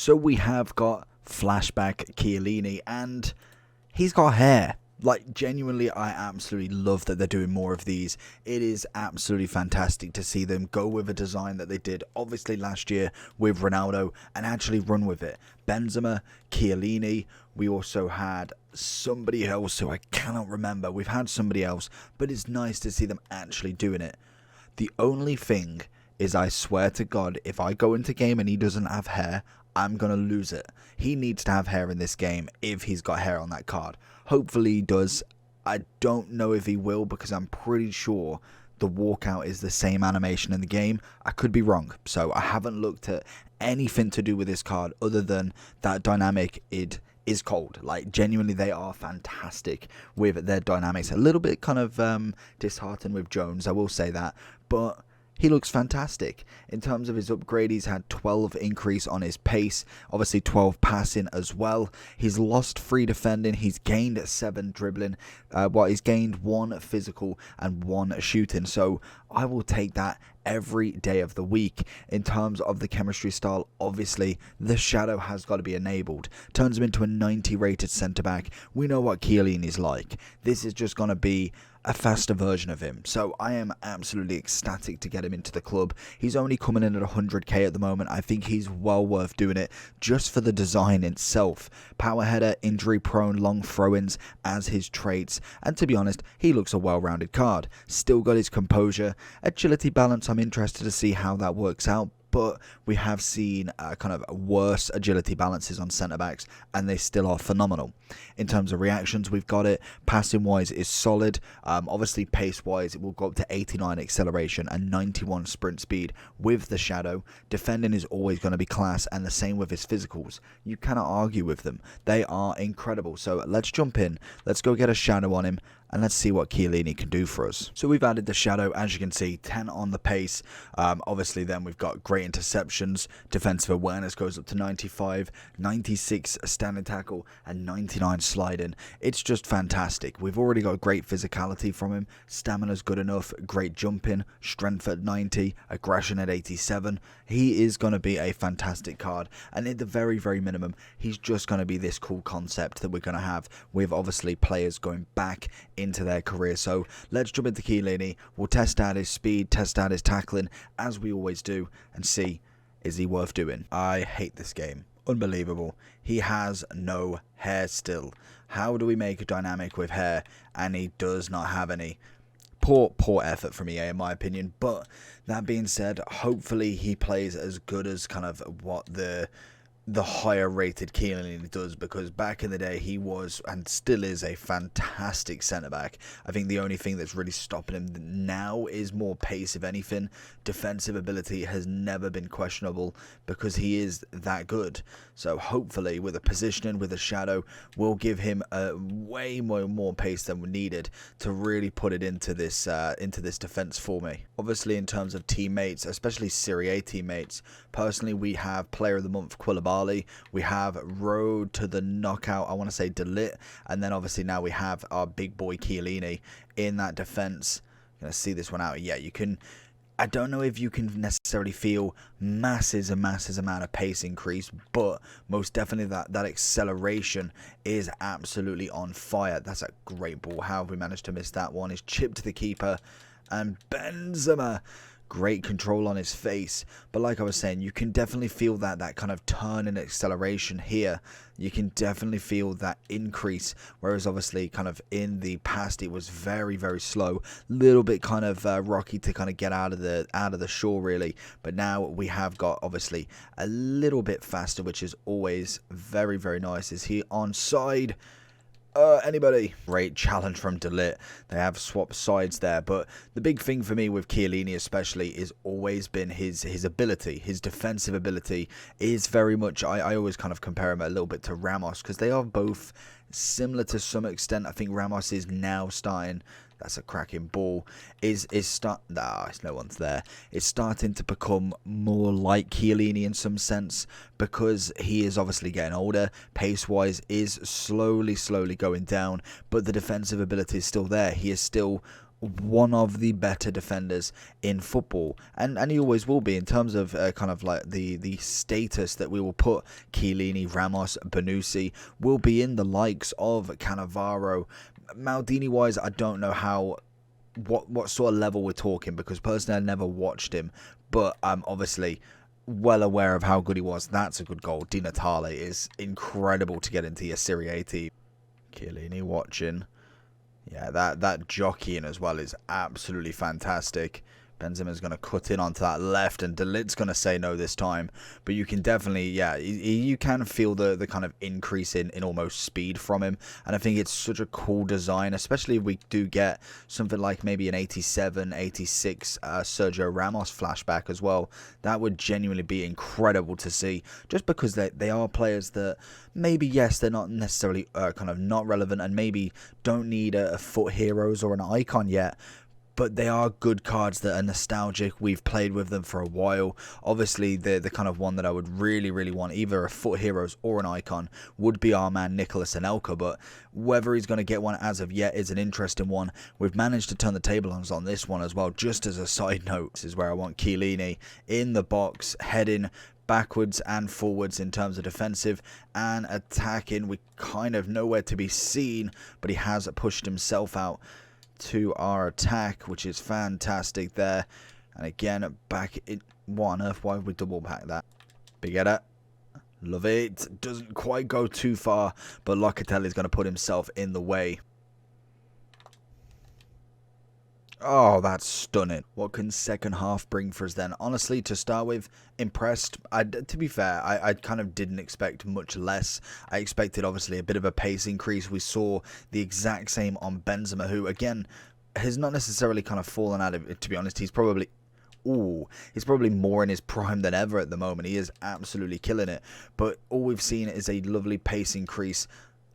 So we have got Flashback Chiellini, and he's got hair. Like, genuinely, I absolutely love that they're doing more of these. It is absolutely fantastic to see them go with a design that they did, obviously, last year with Ronaldo, and actually run with it. Benzema, Chiellini, we also had somebody else who I cannot remember. We've had somebody else, but it's nice to see them actually doing it. The only thing is, I swear to God, if I go into game and he doesn't have hair, I'm going to lose it. He needs to have hair in this game if he's got hair on that card. Hopefully he does. I don't know if he will, because I'm pretty sure the walkout is the same animation in the game. I could be wrong, so I haven't looked at anything to do with this card other than that dynamic. It is cold. Like, genuinely, they are fantastic with their dynamics. A little bit kind of disheartened with Jones, I will say that, but he looks fantastic. In terms of his upgrade, he's had 12 increase on his pace, obviously 12 passing as well. He's lost 3 defending, he's gained 7 dribbling, he's gained 1 physical and 1 shooting, so I will take that every day of the week. In terms of the chemistry style, obviously the shadow has got to be enabled. Turns him into a 90 rated centre back. We know what Chiellini is like. This is just going to be a faster version of him, so I am absolutely ecstatic to get him into the club. He's only coming in at 100k at the moment. I think he's well worth doing it just for the design itself. Power header, injury prone, long throw-ins as his traits, and to be honest, he looks a well-rounded card. Still got his composure. Agility balance, I'm interested to see how that works out, but we have seen kind of worse agility balances on centre-backs, and they still are phenomenal. In terms of reactions, we've got it. Passing-wise is solid. Obviously, pace-wise, it will go up to 89 acceleration and 91 sprint speed with the shadow. Defending is always going to be class, and the same with his physicals. You cannot argue with them. They are incredible. So let's jump in. Let's go get a shadow on him, and let's see what Chiellini can do for us. So we've added the shadow, as you can see, 10 on the pace. Obviously, then we've got great interceptions. Defensive awareness goes up to 95, 96 standing tackle, and 99 sliding. It's just fantastic. We've already got great physicality from him. Stamina's good enough, great jumping, strength at 90, aggression at 87. He is going to be a fantastic card, and at the very, very minimum, he's just going to be this cool concept that we're going to have with obviously players going back into their career. So let's jump into Chiellini. We'll test out his speed, test out his tackling, as we always do, and see, is he worth doing? I hate this game. Unbelievable. He has no hair still. How do we make a dynamic with hair and he does not have any? Poor effort from EA in my opinion. But that being said, hopefully he plays as good as kind of what the higher rated Chiellini does, because back in the day he was and still is a fantastic centre back. I think the only thing that's really stopping him now is more pace, if anything. Defensive ability has never been questionable because he is that good. So hopefully with a positioning, with a shadow, we'll give him a way more pace than we needed to really put it into this defense for me. Obviously, in terms of teammates, especially Serie A teammates, personally we have Player of the Month Koulibaly, we have Road to the Knockout, I want to say Delit, and then obviously now we have our big boy Chiellini in that defense. Gonna see this one out. Yeah, you can. I don't know if you can necessarily feel masses amount of pace increase, but most definitely that acceleration is absolutely on fire. That's a great ball. How have we managed to miss that one? It's chipped to the keeper, and Benzema, great control on his face. But like I was saying, you can definitely feel that kind of turn in acceleration here. You can definitely feel that increase, whereas obviously kind of in the past it was very slow, little bit kind of rocky to kind of get out of the shore really. But now we have got obviously a little bit faster, which is always very nice. Is he onside? Anybody? Great challenge from Delit. They have swapped sides there, but the big thing for me with Chiellini especially is always been his ability. His defensive ability is very much, I always kind of compare him a little bit to Ramos, because they are both similar to some extent. I think Ramos is now starting, that's a cracking ball, it's no one's there. It's starting to become more like Chiellini in some sense, because he is obviously getting older. Pace-wise is slowly going down, but the defensive ability is still there. He is still one of the better defenders in football, and he always will be in terms of kind of like the status that we will put. Chiellini, Ramos, Bonucci will be in the likes of Cannavaro. Maldini wise, I don't know how what sort of level we're talking, because personally I never watched him, but I'm obviously well aware of how good he was. That's a good goal. Di Natale is incredible to get into your Serie A team. Chiellini watching. Yeah, that jockeying as well is absolutely fantastic. Benzema's going to cut in onto that left, and De Ligt's going to say no this time. But you can definitely, yeah, you can feel the kind of increase in almost speed from him. And I think it's such a cool design, especially if we do get something like maybe an 87, 86 Sergio Ramos flashback as well. That would genuinely be incredible to see, just because they are players that maybe, yes, they're not necessarily kind of not relevant, and maybe don't need a foot heroes or an icon yet, but they are good cards that are nostalgic. We've played with them for a while. Obviously, the kind of one that I would really, really want, either a foot heroes or an icon, would be our man Nicolas Anelka. But whether he's going to get one as of yet is an interesting one. We've managed to turn the tables on this one as well. Just as a side note, this is where I want Chiellini in the box, heading backwards and forwards in terms of defensive and attacking. We kind of nowhere to be seen, but he has pushed himself out to our attack, which is fantastic there. And again, back in, what on earth, why would we double back that? Big header, love it. Doesn't quite go too far, but Locatelli's going to put himself in the way. Oh, that's stunning. What can second half bring for us then? Honestly, to start with, impressed. To be fair, I kind of didn't expect much less. I expected, obviously, a bit of a pace increase. We saw the exact same on Benzema, who, again, has not necessarily kind of fallen out of it. To be honest, he's probably more in his prime than ever at the moment. He is absolutely killing it. But all we've seen is a lovely pace increase.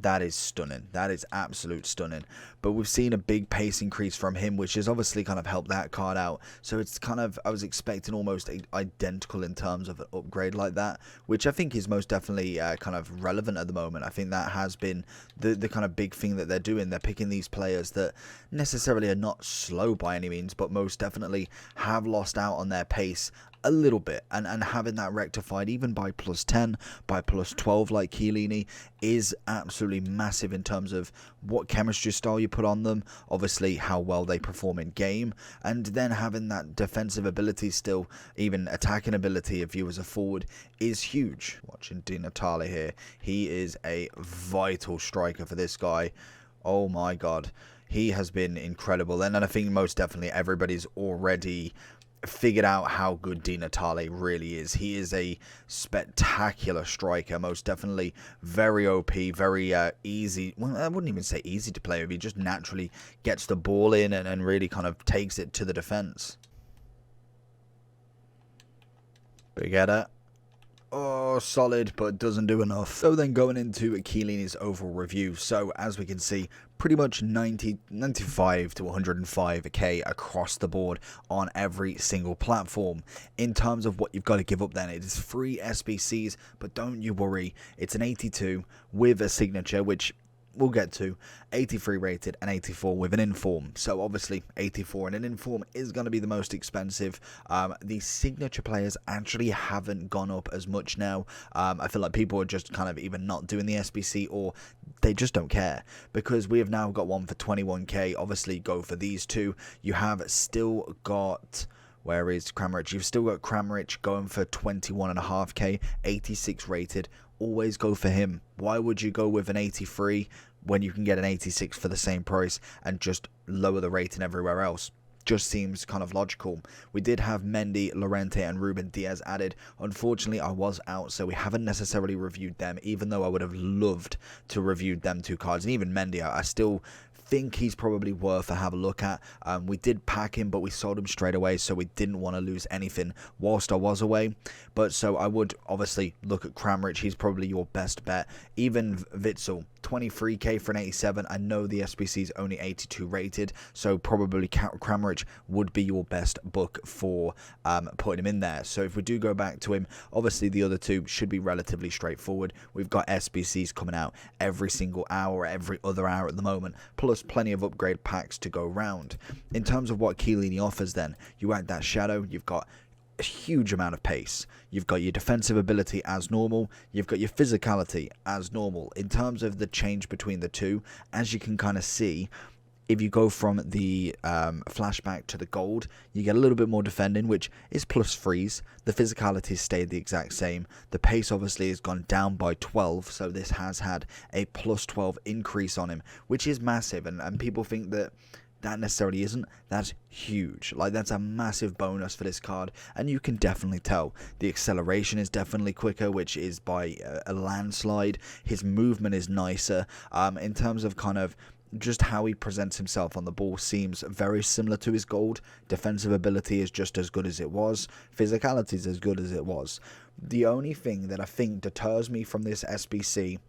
That is stunning. That is absolute stunning. But we've seen a big pace increase from him, which has obviously kind of helped that card out. So it's kind of, I was expecting almost identical in terms of an upgrade like that, which I think is most definitely kind of relevant at the moment. I think that has been the kind of big thing that they're doing. They're picking these players that necessarily are not slow by any means, but most definitely have lost out on their pace a little bit, and having that rectified even by +10, by +12 like Chiellini is absolutely massive in terms of what chemistry style you put on them, obviously how well they perform in game, and then having that defensive ability still, even attacking ability if you as a forward, is huge. Watching Di Natale here, he is a vital striker for this guy. Oh my god, he has been incredible. And I think most definitely everybody's already figured out how good Di Natale really is. He is a spectacular striker, most definitely very OP, very easy. Well, I wouldn't even say easy to play with. He just naturally gets the ball in and really kind of takes it to the defense. Big header. Oh, solid, but doesn't do enough. So then going into Chiellini's overall review. So as we can see, pretty much 95 to 105k across the board on every single platform. In terms of what you've got to give up then, it is free SBCs, but don't you worry, it's an 82 with a signature, which we'll get to, 83 rated and 84 with an inform. So obviously 84 and an inform is going to be the most expensive. The signature players actually haven't gone up as much now. I feel like people are just kind of either not doing the SBC or they just don't care, because we have now got one for 21k. Obviously go for these two. You have still got, where is Kramaric? You've still got Kramaric going for 21.5k, 86 rated. Always go for him. Why would you go with an 83 when you can get an 86 for the same price and just lower the rating everywhere else? Just seems kind of logical. We did have Mendy, Llorente and Ruben Diaz added. Unfortunately, I was out, so we haven't necessarily reviewed them, even though I would have loved to review them two cards. And even Mendy, I still think he's probably worth a have a look at. We did pack him, but we sold him straight away, so we didn't want to lose anything whilst I was away. But so I would obviously look at Kramaric. He's probably your best bet. Even Witsel, 23k for an 87. I know the SBC is only 82 rated, so probably Kramaric Norwich would be your best book for putting him in there. So if we do go back to him, obviously the other two should be relatively straightforward. We've got SBCs coming out every single hour, every other hour at the moment, plus plenty of upgrade packs to go round. In terms of what Chiellini offers then, you add that shadow, you've got a huge amount of pace, you've got your defensive ability as normal, you've got your physicality as normal. In terms of the change between the two, as you can kind of see, if you go from the flashback to the gold, you get a little bit more defending, which is plus threes. The physicality stayed the exact same. The pace obviously has gone down by 12, so this has had a plus 12 increase on him, which is massive, and people think that necessarily isn't. That's huge. Like, that's a massive bonus for this card, and you can definitely tell the acceleration is definitely quicker, which is by a landslide. His movement is nicer. In terms of kind of just how he presents himself on the ball, seems very similar to his gold. Defensive ability is just as good as it was. Physicality is as good as it was. The only thing that I think deters me from this SBC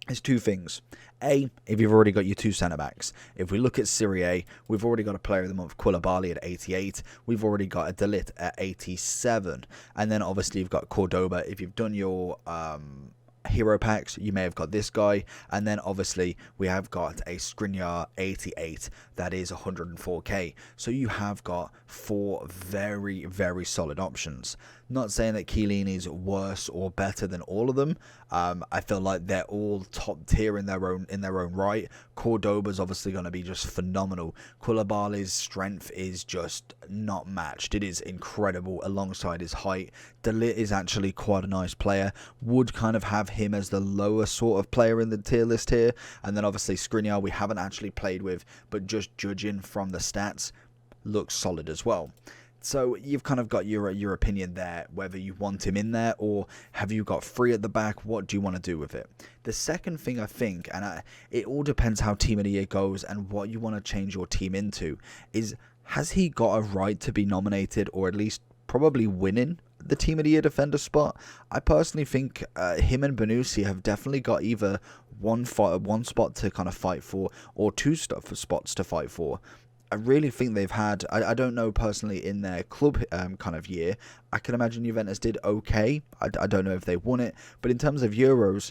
is two things. A, if you've already got your two centre-backs. If we look at Serie A, we've already got a player of the month, Koulibaly, at 88. We've already got a De Ligt at 87. And then obviously you've got Cordoba. If you've done your hero packs, you may have got this guy. And then obviously we have got a Skriniar 88 that is 104k. So you have got four very, very solid options. Not saying that Chiellini is worse or better than all of them. I feel like they're all top tier in their own right. Cordoba's obviously going to be just phenomenal. Koulibaly's strength is just not matched. It is incredible alongside his height. De Ligt is actually quite a nice player. Would kind of have him as the lower sort of player in the tier list here. And then obviously Skriniar we haven't actually played with, but just judging from the stats, looks solid as well. So you've kind of got your opinion there, whether you want him in there or have you got three at the back. What do you want to do with it? The second thing I think, and it all depends how Team of the Year goes and what you want to change your team into, is has he got a right to be nominated or at least probably winning the Team of the Year defender spot? I personally think him and Bonucci have definitely got either one spot to kind of fight for or two spots to fight for. I really think they've had, I don't know personally in their club kind of year, I can imagine Juventus did okay. I don't know if they won it, but in terms of Euros,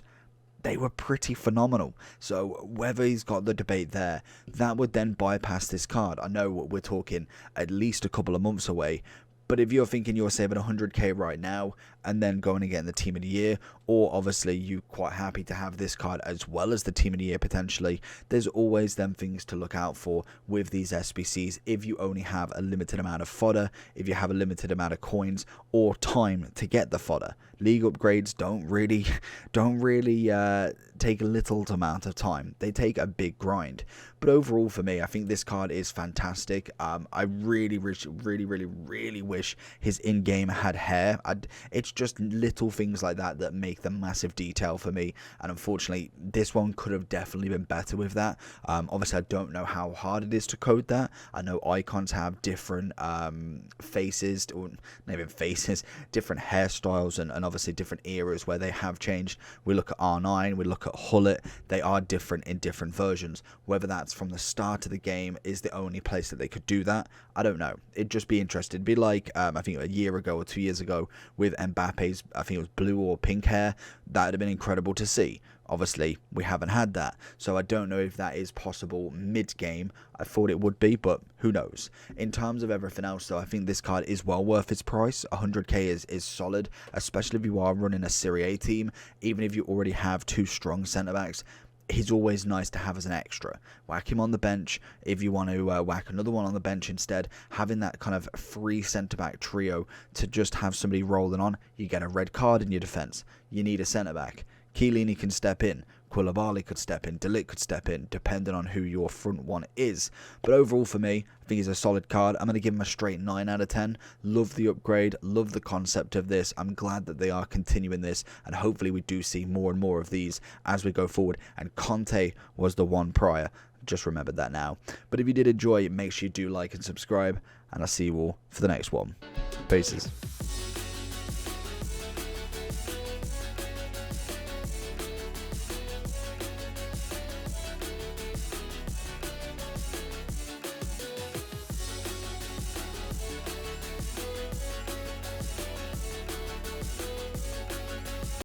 they were pretty phenomenal. So whether he's got the debate there, that would then bypass this card. I know we're talking at least a couple of months away, but if you're thinking you're saving 100k right now and then going and getting the Team of the Year, or obviously you're quite happy to have this card as well as the Team of the Year potentially, there's always them things to look out for with these SBCs if you only have a limited amount of fodder, if you have a limited amount of coins or time to get the fodder. League upgrades don't really take a little amount of time. They take a big grind. But overall for me, I think this card is fantastic. I really wish his in-game had hair. It's just little things like that that make the massive detail for me. And unfortunately, this one could have definitely been better with that. Obviously, I don't know how hard it is to code that. I know icons have different faces, or not even faces, different hairstyles, and obviously different eras where they have changed. We look at R9, we look at Hullet, they are different in different versions. Whether that's from the start of the game is the only place that they could do that, I don't know. It'd just be interesting. It'd be like I think a year ago or 2 years ago with Mbappe's, I think it was blue or pink hair. That would have been incredible to see. Obviously, we haven't had that, so I don't know if that is possible mid-game. I thought it would be, but who knows. In terms of everything else, though, I think this card is well worth its price. 100k is solid, especially if you are running a Serie A team. Even if you already have two strong centre-backs, he's always nice to have as an extra. Whack him on the bench if you want to whack another one on the bench instead. Having that kind of free centre-back trio to just have somebody rolling on, you get a red card in your defence. You need a centre-back. Chiellini can step in, Koulibaly could step in, De Ligt could step in, depending on who your front one is. But overall for me, I think he's a solid card. I'm going to give him a straight 9 out of 10. Love the upgrade, love the concept of this. I'm glad that they are continuing this, and hopefully we do see more and more of these as we go forward. And Conte was the one prior. Just remembered that now. But if you did enjoy, make sure you do like and subscribe, and I'll see you all for the next one. Peace.